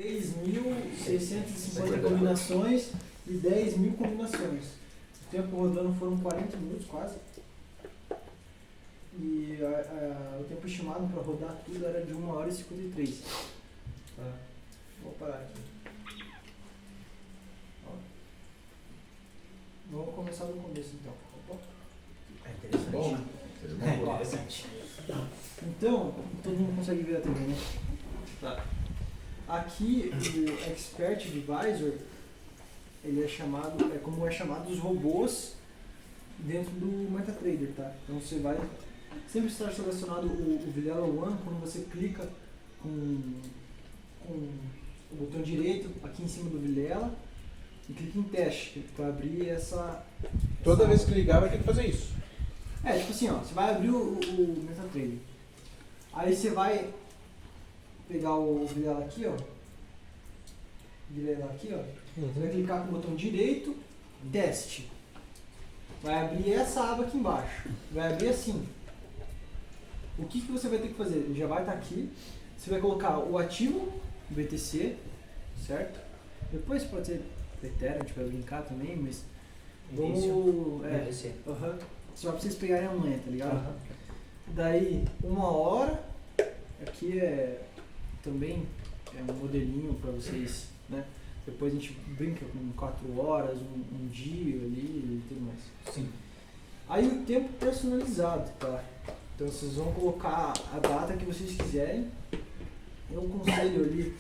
3.650 combinações e 10.000 combinações. O tempo rodando foram 40 minutos quase. E o tempo estimado para rodar tudo era de 1h53. Tá. Vou parar aqui. Ó. Vamos começar do começo então. Opa. É interessante. Bom, Interessante. Então, todo mundo consegue ver a TV, né? Tá. Aqui o Expert Advisor, ele é chamado, como é chamado os robôs dentro do MetaTrader, tá? Então você vai sempre estar selecionado o Vilela One quando você clica com o botão direito aqui em cima do Vilela e clica em teste para abrir essa. Toda vez que ligar vai ter que fazer isso. Tipo assim, ó, você vai abrir o MetaTrader. Aí você vai pegar o Vilela aqui, ó. Vilela aqui, ó. Você vai clicar com o botão direito, teste. Vai abrir essa aba aqui embaixo. Vai abrir assim. O que você vai ter que fazer? Ele já vai estar aqui. Você vai colocar o ativo BTC, certo? Depois pode ser Ethereum, a gente vai brincar também, mas vamos. BTC. Só pra vocês pegarem amanhã, tá ligado? Daí, 1 hora. Aqui também é um modelinho pra vocês, né? Depois a gente brinca com 4 horas, um dia ali e tudo mais. Sim. Aí o tempo personalizado, tá? Então vocês vão colocar a data que vocês quiserem. Eu aconselho ali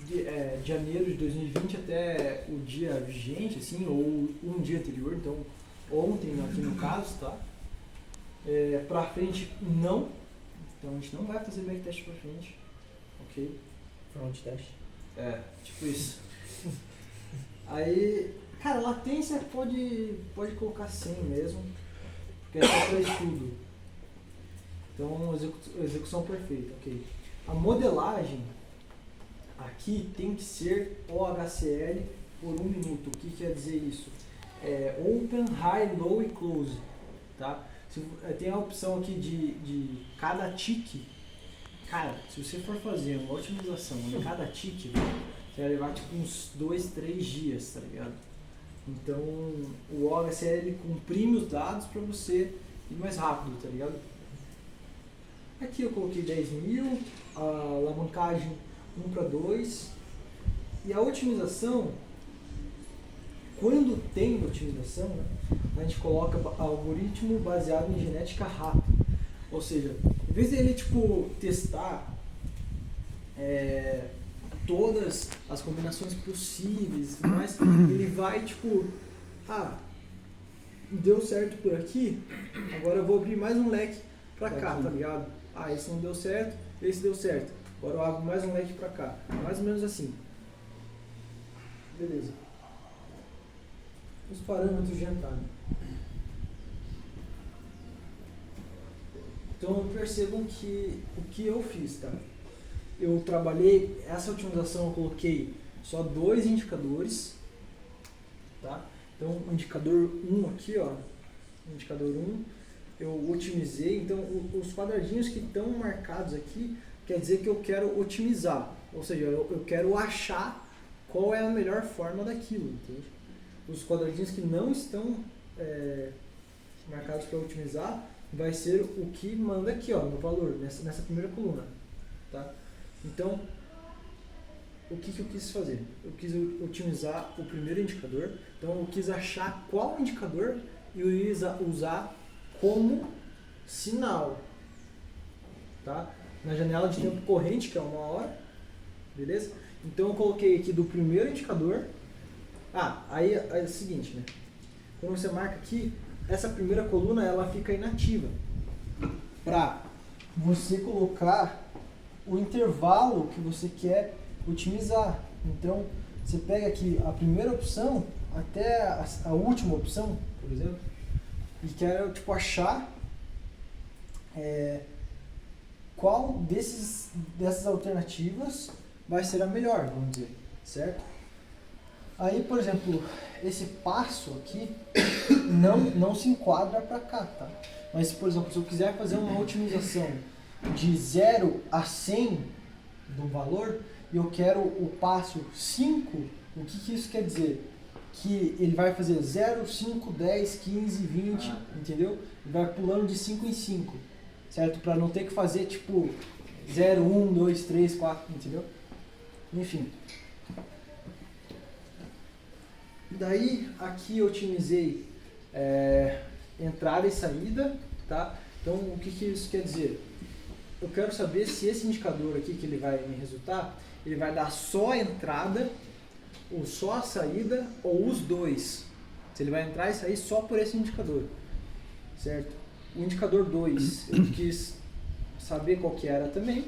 de janeiro de 2020 até o dia vigente, assim, ou um dia anterior, então ontem aqui no caso, tá? Pra frente não, então a gente não vai fazer backtest pra frente, ok? Front test. Tipo isso. Aí, cara, latência pode colocar 100 mesmo, porque é só para estudo. Então, execução perfeita, ok. A modelagem aqui tem que ser OHCL por 1 minuto. O que quer dizer isso? Open, High, Low e Close, tá? Tem a opção aqui de cada tique. Cara, se você for fazer uma otimização em cada tique, você vai levar tipo uns 2, 3 dias, tá ligado? Então o OHCL comprime os dados para você ir mais rápido, tá ligado? Aqui eu coloquei 10.000, a alavancagem 1:2 e a otimização, quando tem otimização, né, a gente coloca algoritmo baseado em genética rápida. Ou seja, em vez dele tipo testar todas as combinações possíveis, mas ele vai tipo, deu certo por aqui, agora eu vou abrir mais um leque pra cá, tá ligado? Esse não deu certo, esse deu certo, agora eu abro mais um leque pra cá, mais ou menos assim. Beleza. Os parâmetros de entrada. Então percebam que o que eu fiz, tá? Eu trabalhei, essa otimização eu coloquei só 2 indicadores, tá? Então o indicador 1 aqui, ó, indicador 1, eu otimizei, então os quadradinhos que estão marcados aqui, quer dizer que eu quero otimizar, ou seja, eu quero achar qual é a melhor forma daquilo, entende? Os quadradinhos que não estão marcados para otimizar, vai ser o que manda aqui, ó, no valor, nessa primeira coluna, tá? Então, o que eu quis fazer? Eu quis otimizar o primeiro indicador, então eu quis achar qual indicador eu ia usar como sinal, tá? Na janela de tempo corrente, que é 1 hora, beleza? Então eu coloquei aqui do primeiro indicador, aí é o seguinte, né? Quando você marca aqui, essa primeira coluna ela fica inativa, para você colocar o intervalo que você quer otimizar. Então, você pega aqui a primeira opção até a última opção, por exemplo, e quer tipo, achar qual dessas alternativas vai ser a melhor, vamos dizer, certo? Aí, por exemplo, esse passo aqui não se enquadra para cá, tá? Mas, por exemplo, se eu quiser fazer uma otimização de 0 a 100 do valor, e eu quero o passo 5, o que isso quer dizer? Que ele vai fazer 0, 5, 10, 15, 20, entendeu? Ele vai pulando de 5 em 5, certo? Para não ter que fazer tipo 0, 1, 2, 3, 4, entendeu? Enfim. Daí aqui eu otimizei entrada e saída, tá? Então o que isso quer dizer? Eu quero saber se esse indicador aqui que ele vai me resultar, ele vai dar só a entrada, ou só a saída, ou os dois. Se ele vai entrar e sair só por esse indicador, certo? O indicador 2 eu quis saber qual que era também.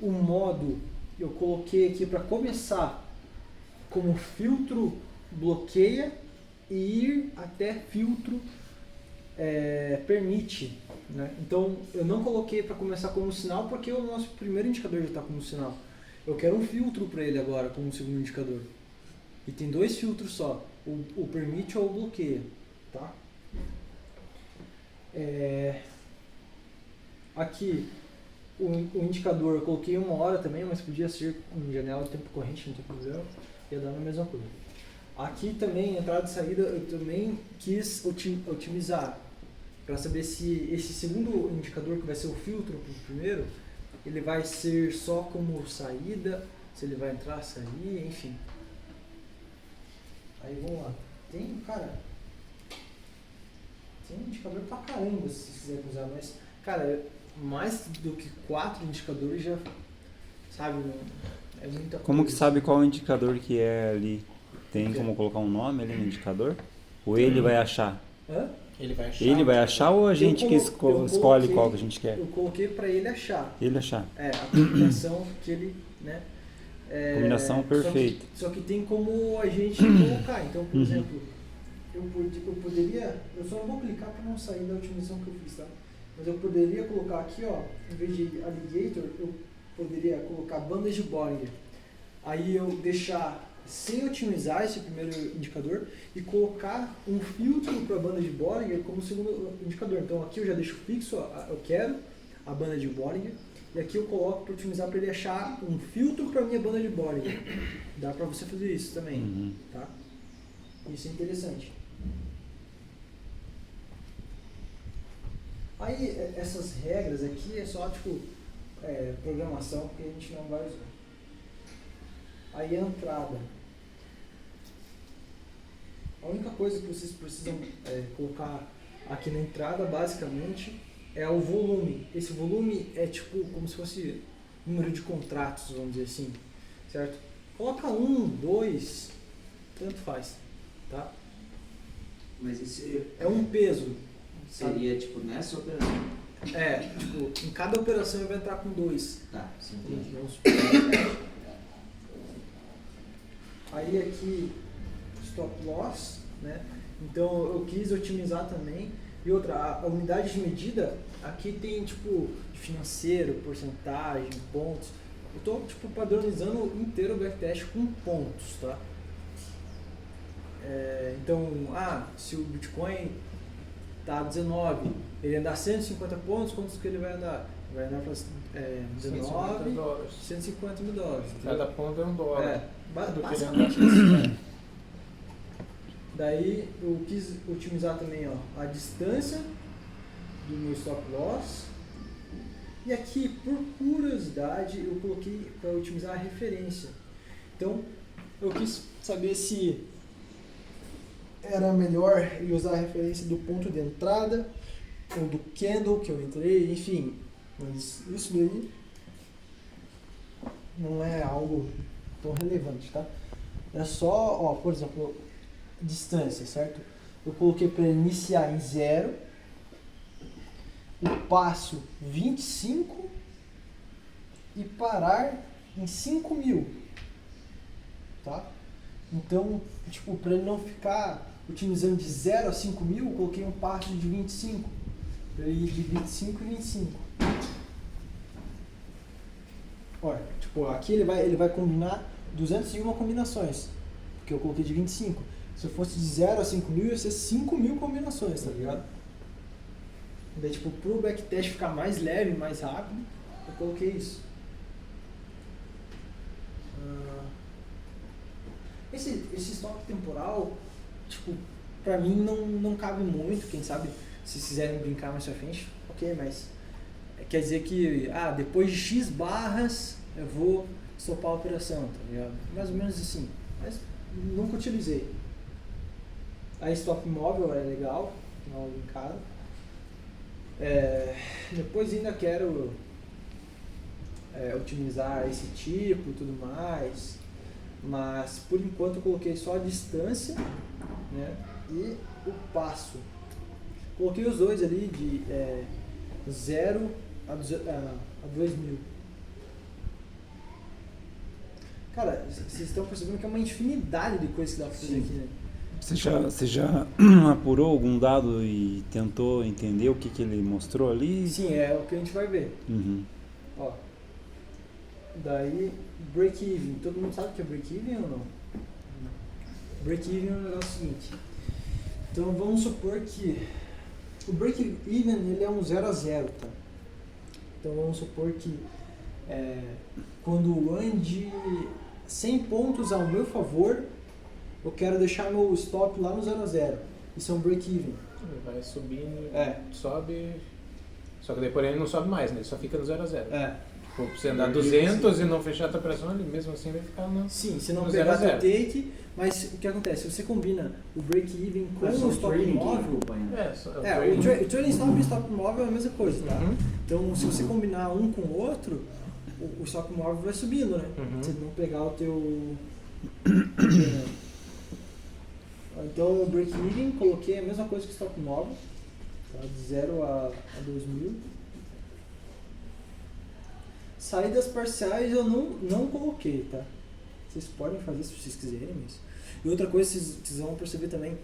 O modo eu coloquei aqui para começar como filtro bloqueia e ir até filtro permite, né? Então eu não coloquei para começar como sinal porque o nosso primeiro indicador já está como sinal. Eu quero um filtro para ele agora como segundo indicador. E tem dois filtros só, o permite ou o bloqueia, tá? Aqui o indicador eu coloquei 1 hora também, mas podia ser em janela de tempo corrente, não tem problema, ia dar a mesma coisa. Aqui também, entrada e saída, eu também quis otimizar para saber se esse segundo indicador, que vai ser o filtro para o primeiro, ele vai ser só como saída, se ele vai entrar, sair, enfim. Aí vamos lá. Tem um indicador pra caramba se vocês quiserem usar, mas, cara, mais do que 4 indicadores já, sabe, é muita coisa. Como que sabe qual indicador que é ali? Tem como colocar um nome ali no indicador? Ou ele vai achar? Hã? Ele vai achar. Ele vai achar ou a gente que escolhe qual que a gente quer? Eu coloquei pra ele achar. Ele achar. A combinação que ele, né? Combinação perfeita. Só que tem como a gente colocar. Então, por exemplo, eu poderia, eu só não vou clicar para não sair da otimização que eu fiz, tá? Mas eu poderia colocar aqui, ó, em vez de alligator, eu poderia colocar bandas de Bollinger. Aí eu deixar sem otimizar esse primeiro indicador e colocar um filtro para a banda de Bollinger como segundo indicador. Então aqui eu já deixo fixo, eu quero a banda de Bollinger. E aqui eu coloco para otimizar para ele achar um filtro para a minha banda de Bollinger. Dá para você fazer isso também, tá? Isso é interessante. Aí essas regras aqui é só tipo programação que a gente não vai usar. Aí a entrada. A única coisa que vocês precisam colocar aqui na entrada basicamente é o volume. Esse volume é tipo como se fosse número de contratos, vamos dizer assim, certo? Coloca 1, 2, tanto faz, tá? Mas isso É um peso. seria tipo nessa operação? Tipo, em cada operação eu vou entrar com 2. Tá, sim, entendi. Vamos supor. Aí aqui stop loss, né? Então eu quis otimizar também. E outra, a unidade de medida, aqui tem tipo financeiro, porcentagem, pontos. Eu estou tipo padronizando inteiro o backtest com pontos, tá? Então, se o Bitcoin tá 19, ele andar 150 pontos, quantos que ele vai andar? Vai andar para 19, $150. 150 mil dólares. Cada ponto é $1. Do que ele Basicamente andar. isso, né? Daí eu quis otimizar também a distância do meu stop loss. E aqui, por curiosidade, eu coloquei para otimizar a referência. Então, eu quis saber se era melhor eu usar a referência do ponto de entrada ou do candle que eu entrei, enfim. Mas isso daí não é algo tão relevante, tá? É só, por exemplo, distância, certo? Eu coloquei para iniciar em 0, o passo 25 e parar em 5.000, tá? Então, tipo, para ele não ficar utilizando de 0 a 5.000, eu coloquei um passo de 25, para ele ir de 25 e 25. Olha, tipo, aqui ele vai combinar 201 combinações, porque eu coloquei de 25. Se eu fosse de 0 a 5.000, ia ser 5.000 combinações, tá ligado? Daí, tipo, pro backtest ficar mais leve, mais rápido, eu coloquei isso. Esse stop temporal, tipo, pra mim não cabe muito, quem sabe se quiserem brincar mais pra frente, ok, mas quer dizer que depois de X barras eu vou stopar a operação, tá ligado? Mais ou menos assim, mas nunca utilizei. A stop móvel é legal, dá uma brincada. Depois ainda quero otimizar esse tipo e tudo mais, mas por enquanto eu coloquei só a distância, né, e o passo. Coloquei os dois ali de 0 a 2000. Cara, vocês estão percebendo que é uma infinidade de coisas que dá pra fazer aqui, né? Você já apurou algum dado e tentou entender o que ele mostrou ali? Sim, é o que a gente vai ver. Uhum. Ó, daí, break-even. Todo mundo sabe o que é break-even ou não? Break-even é o negócio seguinte. Então vamos supor que o break-even ele é um 0 a 0, tá? Então vamos supor que quando ande 100 pontos ao meu favor, eu quero deixar meu stop lá no 0 a 0. Isso é um break-even. Vai subindo, É. sobe. Só que depois ele não sobe mais, né? Ele só fica no 0 a 0. Tipo, você andar Break-even, 200 e não fechar a tua operação, ele mesmo assim vai ficar no. Sim, se não No pegar 0 a 0. teu take, mas o que acontece? Se você combina o break-even com Mas o o stop trading que móvel, acompanha. o trading stop e o stop móvel é a mesma coisa, tá? Uhum. Então, se você combinar um com o outro, o stop móvel vai subindo, né? Uhum. Se não pegar o teu... Então, o break-even, coloquei a mesma coisa que o stop móvel, tá? De 0 a 2000. Saídas parciais eu não coloquei, tá? Vocês podem fazer se vocês quiserem, mas... E outra coisa que vocês vão perceber também,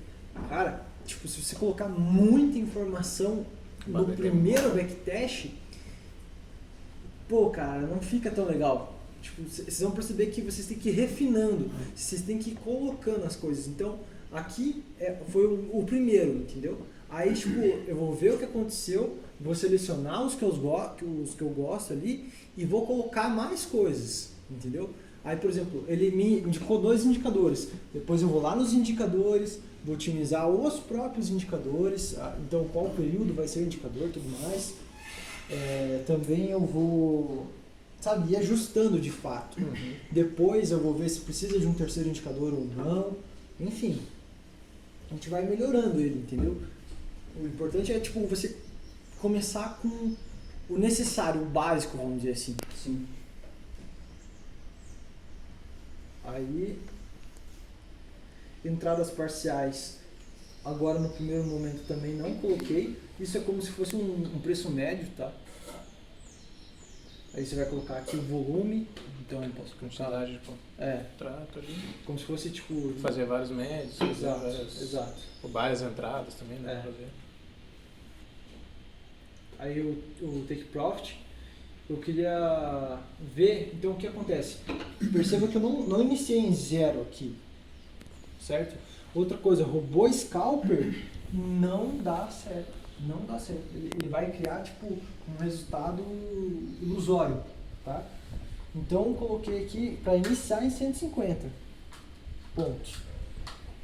cara, tipo, se você colocar muita informação no primeiro backtest, pô, cara, não fica tão legal. Tipo, vocês vão perceber que vocês têm que ir refinando, vocês têm que ir colocando as coisas. Então, aqui foi o primeiro, entendeu? Aí, tipo, eu vou ver o que aconteceu, vou selecionar os que eu gosto ali e vou colocar mais coisas, entendeu? Aí, por exemplo, ele me indicou 2 indicadores. Depois eu vou lá nos indicadores, vou otimizar os próprios indicadores, então qual período vai ser o indicador e tudo mais. Também eu vou, ir ajustando de fato. Uhum. Depois eu vou ver se precisa de um terceiro indicador ou não. Enfim, a gente vai melhorando ele, entendeu? O importante é, tipo, você começar com o necessário, o básico, vamos dizer assim. Sim. Aí, entradas parciais, agora no primeiro momento também não coloquei. Isso é como se fosse um preço médio, tá? Aí você vai colocar aqui o volume, então eu posso colocar... Quantidade de contrato ali. como se fosse tipo... Fazer vários médios, fazer Exato, várias, exato. várias entradas também, né? Fazer. Aí o take profit, eu queria ver, então o que acontece? Perceba que eu não iniciei em 0 aqui, certo? Outra coisa, robô scalper não dá certo, não dá certo. Ele vai criar tipo um resultado ilusório, tá? Então eu coloquei aqui para iniciar em 150 pontos.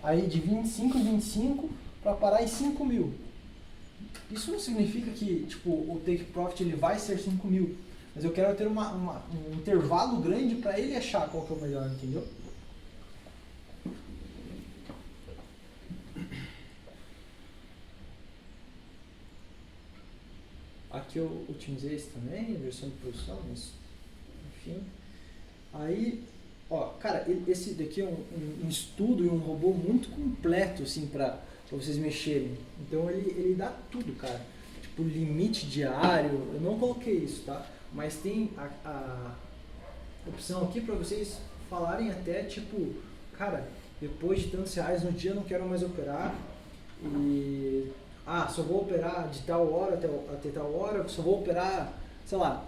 Aí de 25 em 25 para parar em 5.000. Isso não significa que tipo, o take profit ele vai ser 5.000, mas eu quero ter um intervalo grande para ele achar qual que é o melhor, entendeu? Aqui eu otimizei esse também, versão de posição, mas enfim. Aí, ó, cara, esse daqui é um estudo e um robô muito completo, assim, para vocês mexerem. Então ele dá tudo, cara. Tipo, limite diário, eu não coloquei isso, tá? Mas tem a opção aqui para vocês falarem até, tipo, cara, depois de tantos reais no dia eu não quero mais operar e... só vou operar de tal hora até tal hora, só vou operar, sei lá,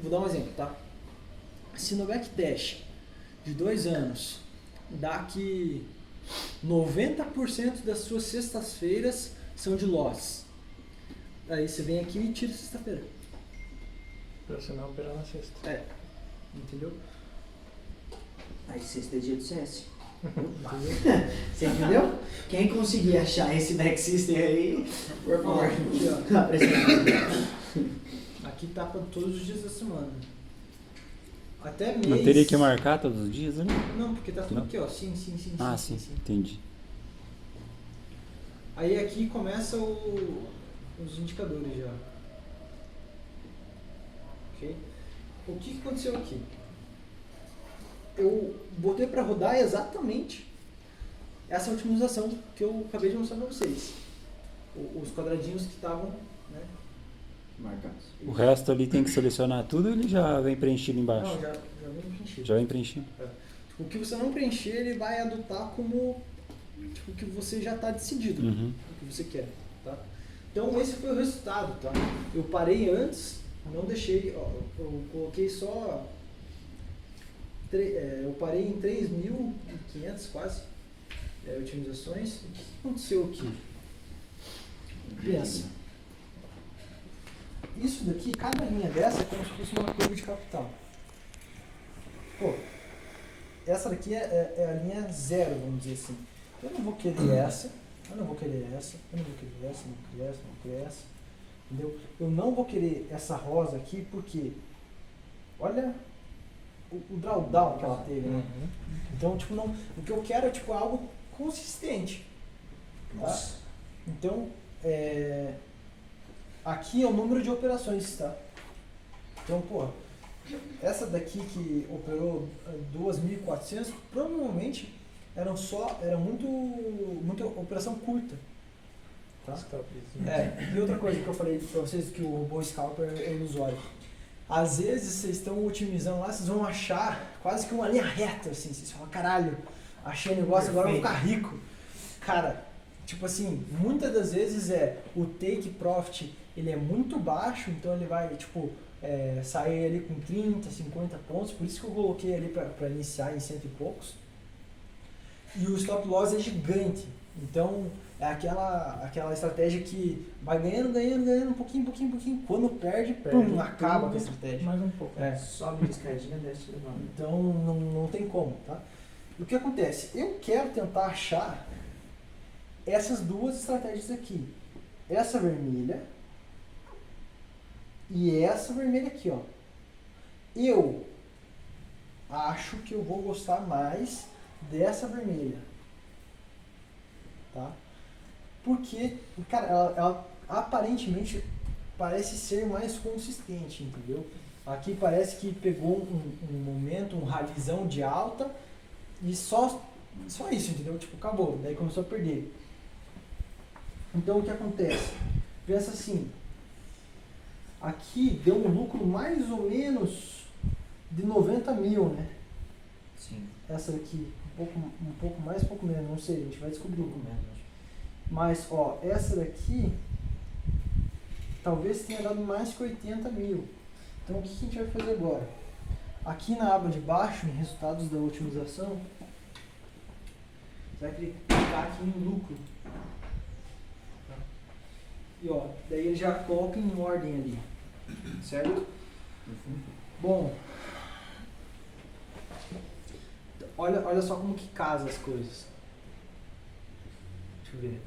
vou dar um exemplo, tá? Se no backtest de 2 anos dá que 90% das suas sextas-feiras são de loss, aí você vem aqui e tira sexta-feira. Pra você não operar na sexta. Entendeu? Aí sexta é dia do CS. Entendeu? Você entendeu? Quem conseguir achar esse Back System aí, por favor. Aqui, ó. Apresenta. Aqui tá para todos os dias da semana. Até mês. Não teria que marcar todos os dias, né? Não, porque tá tudo Não. aqui, ó. Sim. Ah, sim, entendi. Aí aqui começa os indicadores já. Ok? O que aconteceu aqui? Eu botei para rodar exatamente essa otimização que eu acabei de mostrar para vocês. Os quadradinhos que estavam, né? Marcados. O resto ali tem que selecionar tudo, ele já vem preenchido embaixo. Não, já vem preenchido. Já vem preenchido. O que você não preencher, ele vai adotar como tipo, o que você já está decidido, Uhum. o que você quer, tá? Então esse foi o resultado, tá? Eu parei antes, não deixei, ó, eu coloquei só, eu parei em 3.500 quase otimizações. O que aconteceu aqui? Pensa. Isso daqui, cada linha dessa é como se fosse uma curva de capital. Pô, essa daqui é a linha zero, vamos dizer assim. Eu não vou querer essa, eu não vou querer essa, eu não vou querer essa, não vou querer essa, não vou querer essa. Entendeu? Eu não vou querer essa rosa aqui porque, olha o drawdown que ela teve, né? Então, tipo, não, o que eu quero é tipo, algo consistente. Tá? Então, aqui é o número de operações, tá? Então, pô, essa daqui que operou 2.400, provavelmente era muita operação curta. Tá? E outra coisa que eu falei pra vocês, que o robô Scalper é ilusório. Às vezes vocês estão otimizando lá, vocês vão achar quase que uma linha reta, assim, vocês falam, caralho, achei o negócio, agora eu vou ficar rico. Cara, tipo assim, muitas das vezes o take profit, ele é muito baixo, então ele vai, tipo, sair ali com 30, 50 pontos, por isso que eu coloquei ali para iniciar em 100 e poucos. E o stop loss é gigante, então é aquela estratégia que vai ganhando, um pouquinho, quando perde, pum, acaba com a estratégia. Mais um pouco. Sobe de escadinha, desce levando. Então não tem como, tá? O que acontece? Eu quero tentar achar essas duas estratégias aqui. Essa vermelha e essa vermelha aqui, ó. Eu acho que eu vou gostar mais dessa vermelha, tá? Porque, cara, ela aparentemente parece ser mais consistente, entendeu? Aqui parece que pegou um momento, um ralizão de alta e só isso, entendeu? Tipo, acabou, daí começou a perder. Então o que acontece? Pensa assim, aqui deu um lucro mais ou menos de 90 mil, né? Sim. Essa daqui, um pouco mais, um pouco menos, não sei, a gente vai descobrir. Um pouco menos. Mas, ó, essa daqui talvez tenha dado mais que 80 mil. Então o que a gente vai fazer agora? Aqui na aba de baixo, em resultados da otimização, você vai clicar aqui em lucro. E ó, daí ele já coloca em ordem ali, certo? Bom, olha só como que casa as coisas. Deixa eu ver.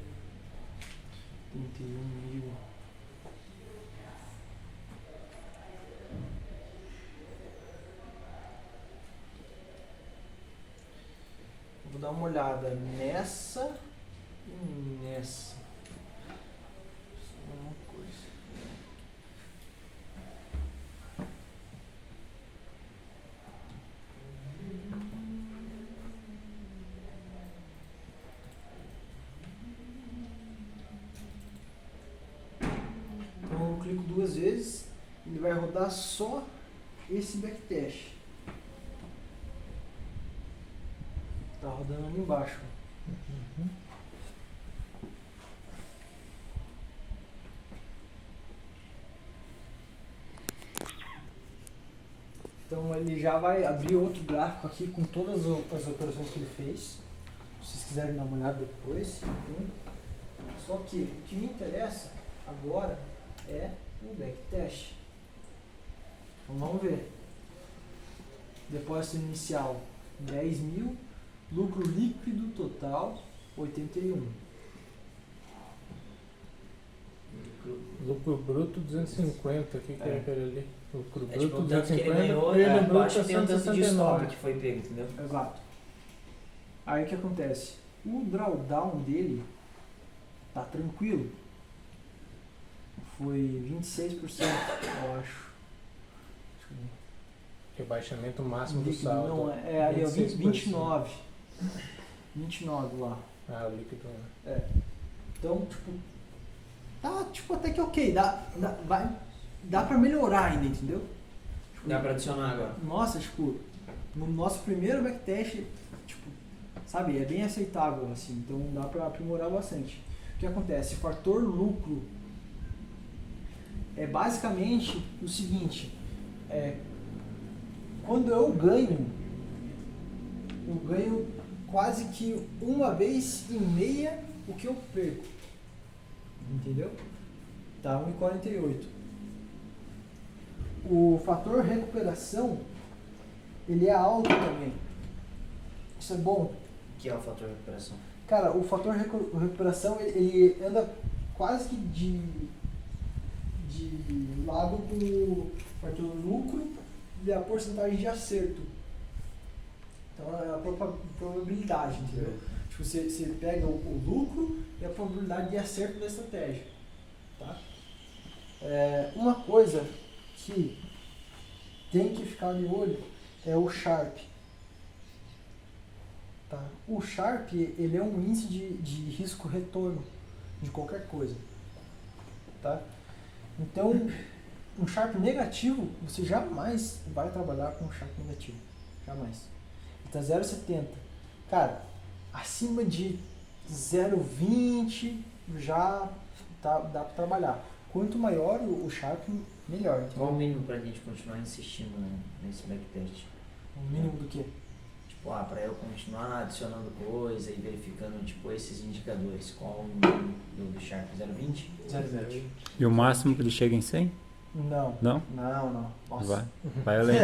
31 mil. Vou dar uma olhada nessa e nessa. Só uma coisa. Então eu clico duas vezes, ele vai rodar só esse backtest. Tá rodando ali embaixo. Então ele já vai abrir outro gráfico aqui com todas as operações que ele fez. Se vocês quiserem dar uma olhada depois. Só que o que me interessa agora é o backtest. Então vamos ver. Depósito inicial 10 mil. Lucro líquido total, 81. Lucro bruto 250, o que é aquele ali? Lucro É bruto tipo, o tanto que ele 250, ganhou, perda bruta abaixo tem o tanto de stop 169. que foi pego, entendeu? Exato. Aí o que acontece? O drawdown dele tá tranquilo. Foi 26%, eu acho. Rebaixamento máximo do Líquido, saldo. não, é ali, ó, 26%. 29. 29 lá. Ah, o líquido. Né? Então, tipo, tá tipo até que ok, dá pra melhorar ainda, entendeu? Tipo, Dá pra adicionar agora. nossa, tipo, no nosso primeiro backtest, tipo, sabe, é bem aceitável, assim, então dá pra aprimorar bastante. O que acontece? Fator lucro é basicamente o seguinte, quando eu ganho quase que uma vez e meia o que eu perco. Entendeu? Tá 1,48. O fator recuperação, ele é alto também. Isso é bom. Que é o fator de recuperação. Cara, o fator recuperação, ele anda quase que de lado com o fator lucro e a porcentagem de acerto. Então é a probabilidade, entendeu? Tipo, você pega o lucro e a probabilidade de acerto da estratégia. Tá? Uma coisa que tem que ficar de olho é o Sharpe. Tá? O Sharpe, ele é um índice de risco-retorno de qualquer coisa. Tá? Então, um Sharpe negativo, você jamais vai trabalhar com um Sharpe negativo. Jamais. Tá 0,70. Cara, acima de 0,20 já dá pra trabalhar. Quanto maior o Sharp, melhor. Entendeu? Qual o mínimo pra gente continuar insistindo nesse backtest? O mínimo do quê? Tipo, pra eu continuar adicionando coisa e verificando, tipo, esses indicadores. Qual o mínimo do Sharp? 0,20? 0,20. E o máximo que ele chega em 100? Não. Não? Não. Nossa. Vai além.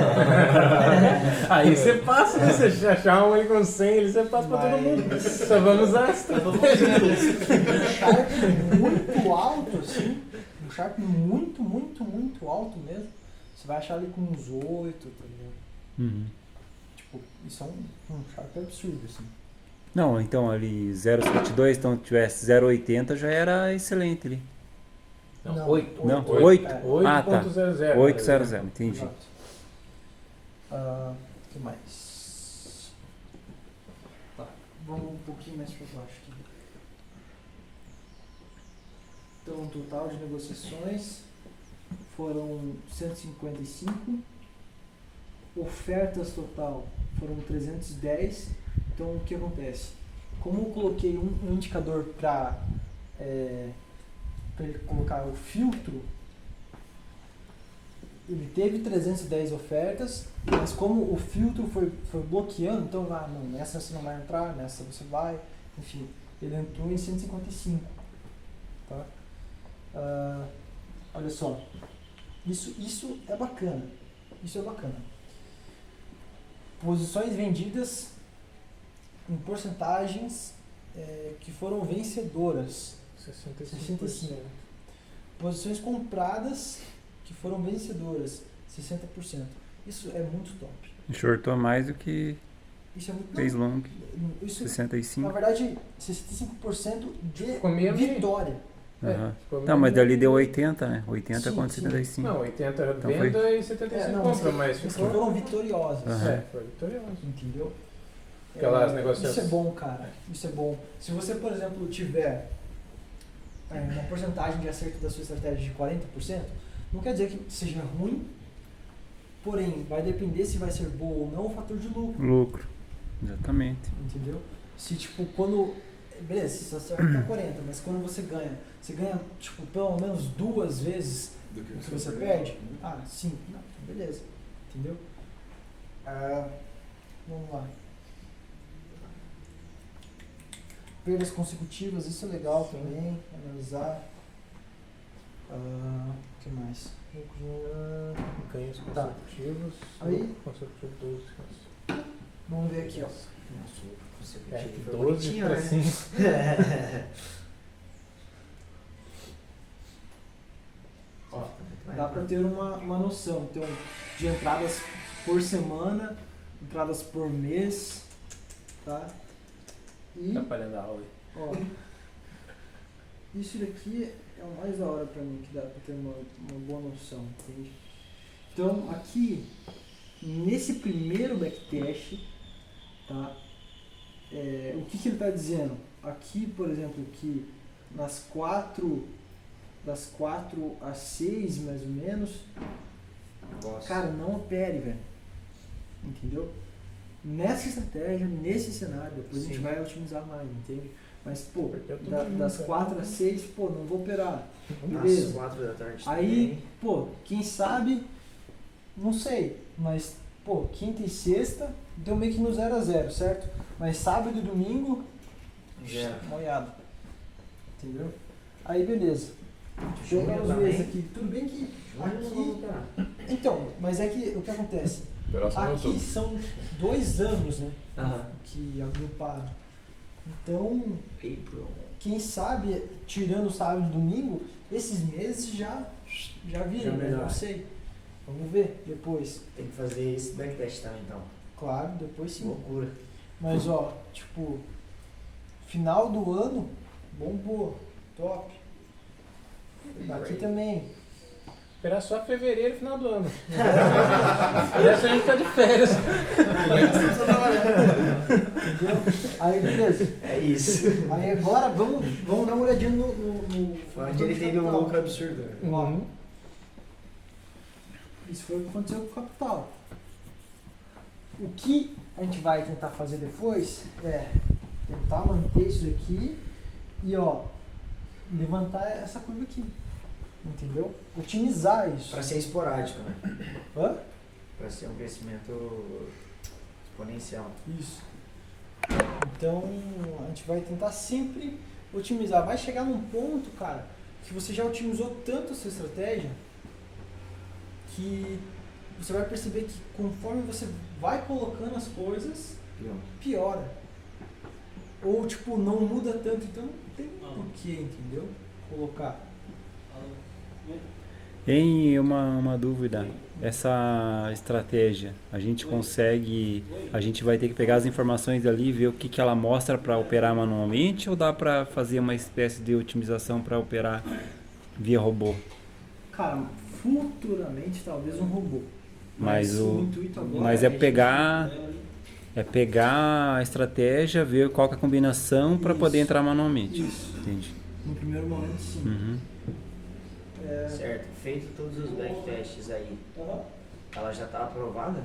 Aí você passa, né? Você achar um ali com 100, ele você passa pra todo mundo. Só vamos usar essa. Um Sharp muito alto, assim. Um Sharp muito alto mesmo. Você vai achar ali com uns 8, tá ligado? Uhum. Tipo, isso é um Sharp absurdo, assim. Não, então ali 0,72, então se tivesse 0,80 já era excelente ali. Não, Não, 8. Não, 8. 8? 8.00. Ah, tá. 800, entendi. Exato. O que mais? Tá, vamos um pouquinho mais para baixo aqui. Então, o total de negociações foram 155. Ofertas total foram 310. Então, o que acontece? Como eu coloquei um indicador para ele colocar o filtro, ele teve 310 ofertas, mas como o filtro foi bloqueando, então não, nessa você não vai entrar, nessa você vai, enfim, ele entrou em 155. Tá? Olha só, isso é bacana, Posições vendidas em porcentagens que foram vencedoras. 65%. Posições compradas que foram vencedoras, 60%. Isso é muito top. Shortou mais do que Isso é muito fez long, isso, 65. na verdade, 65% de Ficou meio a meio. vitória. Aham. Ficou Não, mas meio- dali deu 80, né? 80 Sim, contra sim. 75. Não, 80 era Então venda e 75 Não, compra, mas mas ficou. foram vitoriosas. Aham. Foi vitorioso. Entendeu? Aquelas negociações. Isso é bom, cara. Isso é bom. Se você, por exemplo, tiver uma porcentagem de acerto da sua estratégia de 40%, não quer dizer que seja ruim, porém, vai depender se vai ser boa ou não o fator de lucro. Lucro. Exatamente. Entendeu? Se, tipo, quando... Beleza, se você acerta 40, mas quando você ganha, tipo, pelo menos 2 vezes Do que o que você perde? Ah, sim. Não, então beleza. Entendeu? Vamos lá. Perdas consecutivas, isso é legal também, analisar. O que mais? Ganhos Tá. consecutivos. Aí? Consecutivo 12. Vamos ver aqui, ó. Nossa, você É, foi 12 bonitinho, para né? 5. Ó, dá para ter uma noção. Então, de entradas por semana, entradas por mês, tá? E, Atrapalhando a aula. ó, isso daqui é o mais da hora para mim, que dá para ter uma boa noção, entende? Então, aqui, nesse primeiro backtest, tá? O que ele está dizendo? Aqui, por exemplo, que das 4 às 6, mais ou menos, Nossa. cara, não opere, velho. Entendeu? Nessa estratégia, nesse cenário, depois a gente Sim. vai otimizar mais, entende? Mas, pô, Porque eu tô das nunca. 4 às 6, pô, não vou operar. Às Beleza. 4 da tarde Aí, também. pô, quem sabe, não sei, mas, pô, quinta e sexta, deu meio que no 0 a 0, certo? Mas sábado e domingo, Já. molhado. Entendeu? Aí, beleza. Junho Pega os também. meses aqui. Tudo bem que Junho não vamos aqui... operar. Então, mas é que o que acontece? Próximo Aqui outubro. são 2 anos, né? Aham. Que agruparam. Então, April. quem sabe, tirando o sábado e domingo, esses meses já viram, Já né? melhora. Não sei. Vamos ver depois. Tem que fazer esse backtest também, então. Claro, depois sim. Loucura. Mas ó, tipo, final do ano, bombou, top. Aqui também. Esperar só fevereiro e final do ano. Essa a gente tá de férias. Entendeu? Aí beleza. É isso. Aí agora vamos dar uma olhadinha no Foi onde ele teve um capital. lucro absurdo. né? Uhum. Isso foi o que aconteceu com o capital. O que a gente vai tentar fazer depois é tentar manter isso aqui e ó, levantar essa curva aqui. Entendeu? Otimizar isso. Pra ser esporádico, né? Hã? Pra ser um crescimento exponencial. Isso. Então a gente vai tentar sempre otimizar. Vai chegar num ponto, cara, que você já otimizou tanto a sua estratégia que você vai perceber que conforme você vai colocando as coisas, Pior. piora. Ou tipo, não muda tanto, então não tem porquê, entendeu? Colocar. Em uma dúvida, essa estratégia, a gente vai ter que pegar as informações ali e ver o que ela mostra para operar manualmente ou dá para fazer uma espécie de otimização para operar via robô? Cara, futuramente talvez um robô. Mas o intuito agora mas é pegar a estratégia, ver qual que é a combinação para Isso. poder entrar manualmente. Isso. Entendi. No primeiro momento sim. Uhum. É, Certo. Feito todos os backtests aí, ela já tá aprovada?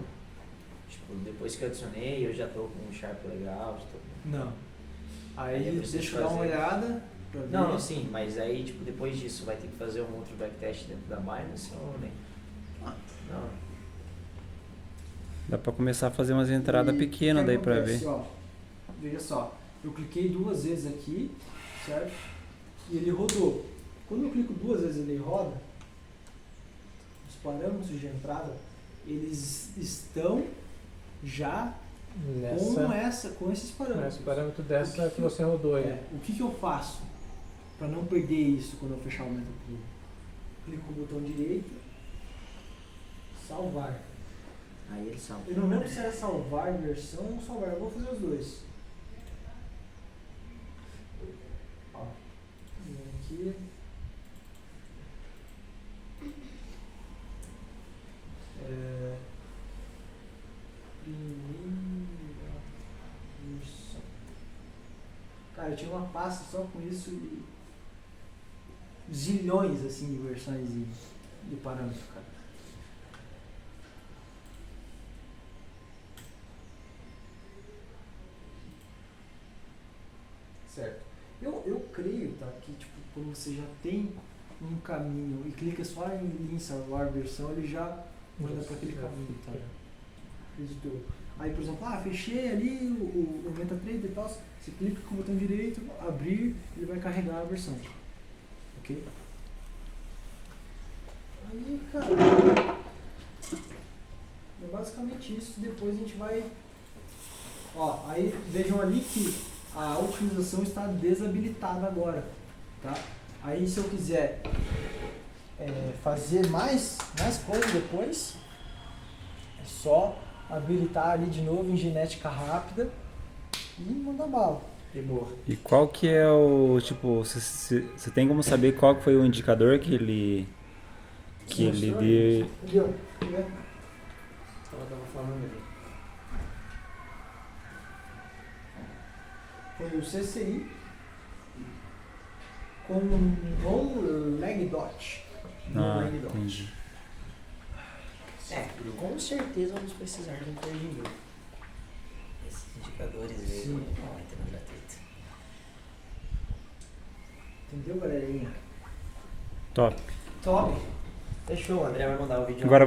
Tipo, depois que eu adicionei, eu já tô com um Sharp legal. Já tô... Não. Aí Aí eu preciso deixa eu dar uma fazer. olhada pra ver. Não, sim, mas aí, tipo, depois disso, vai ter que fazer um outro backtest dentro da Binance ou nem? Não. Dá para começar a fazer umas entradas pequenas O que daí para acontece, ver. ó, veja só, eu cliquei 2 vezes aqui, certo? E ele rodou. Quando eu clico 2 vezes ele roda, os parâmetros de entrada, eles estão já com esses parâmetros. Esse parâmetro dessa O que que você rodou aí. O que eu faço para não perder isso quando eu fechar o MetaPlug? Clico no botão direito, salvar. Aí ele salva. Eu não lembro se era salvar versão ou salvar, eu vou fazer os dois. Ó, vem aqui. Primeira versão. Cara, eu tinha uma pasta só com isso e zilhões assim de versões de parâmetro, cara. Certo. Eu creio, tá, que tipo, quando você já tem um caminho e clica só em salvar versão, ele já manda para aquele caminho, tá? Acredito eu. Aí, por exemplo, fechei ali o MetaTrader e tal, você clica com o botão direito, abrir, ele vai carregar a versão. Ok? Aí, cara, é basicamente isso. Depois a gente vai Ó, aí vejam ali que a otimização está desabilitada agora, tá? Aí se eu quiser fazer mais coisa depois, é só habilitar ali de novo em genética rápida e mandar bala. De boa. E qual que é o, tipo, você tem como saber qual que foi o indicador que ele deu? Entendeu? Ela tava falando ali. Foi o CCI com no lag dot. No Ah, lag dot. entendi. Com certeza vamos precisar de um corrigidor. Esses indicadores aí Sim. vão entrar no gratuito. Entendeu, galerinha? Top. Top. Fechou, o André vai mandar o vídeo. Agora